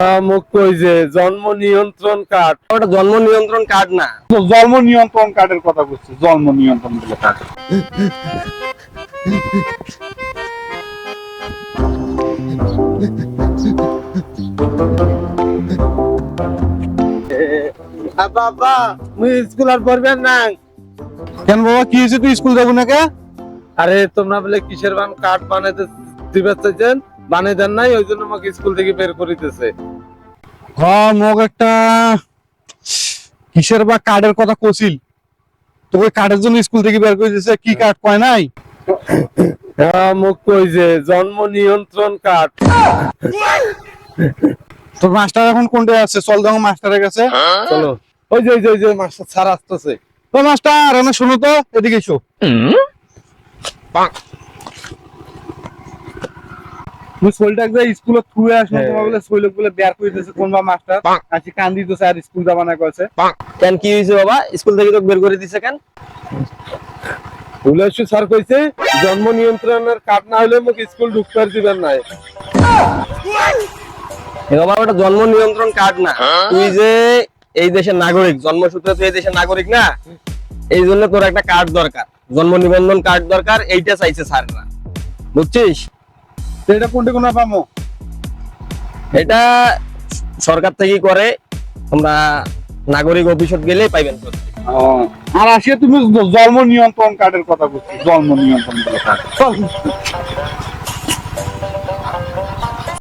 মুখ কই যে জন্ম নিয়ন্ত্রণ কার্ড। ওটা জন্ম নিয়ন্ত্রণ কার্ড না। জন্ম নিয়ন্ত্রণ কার্ডের কথা বলছি, জন্ম নিয়ন্ত্রণ কার্ড। বাবা মুই স্কুল আর পড়বেন না। কেন বাবা, কি হয়েছে? তুই স্কুল যাবো না কে? আরে তোমরা বলে কিসের বান কার্ড বানাইতে দিবে চাইছেন, বানাই দেন নাই, ওই জন্য আমাকে স্কুল থেকে বের করিতেছে। হ্যাঁ, মোক একটা কিসের বা কার্ডের কথা কছিল, তোকে কার্ডের জন্য স্কুল থেকে বের করে দিয়েছে। কি কার্ড কয় নাই? মুখ কই যে জন্ম নিয়ন্ত্রণ কার্ড। তোর মাস্টার এখন কোনটা আছে? চল যাও মাস্টারের কাছে। চলো, ওই যে মাস্টার স্যার আসতেছে। তো মাস্টার এনে শোনো তো, এদিকে এসো। তুই সোলটা একবার স্কুলে থুয়ে আসলো, তোমার বলে সোলক বলে বের করে দিয়েছে কোন বা মাস্টার। আজকে কান্দি তো স্যার স্কুল যাবা না কইছে। কেন কি হয়েছে বাবা? স্কুল থেকে তো বের করে দিছে কেন? উল্লাসু স্যার কইছে জন্ম নিয়ন্ত্রণের কার্ড না হলে আমাকে স্কুল ঢুকতে দিবেন নাই। এ বাবা, ওটা জন্ম নিয়ন্ত্রণ কার্ড না। তুই যে এই দেশের নাগরিক, জন্মসূত্রে তুই এই দেশের নাগরিক না, এই জন্য তোর একটা কার্ড দরকার, জন্ম নিবন্ধন কার্ড দরকার। এইটা চাইছে স্যাররা, বুঝছিস? তো এটা কোনটা কোন পামো? এটা সরকার থেকেই করে, তোমরা নাগরিক অফিসত গেলেই পাইবেন। আর আসিয়া তুমি জন্ম নিয়ন্ত্রণ কার্ডের কথা বলছো, জন্ম নিয়ন্ত্রণ কার্ড।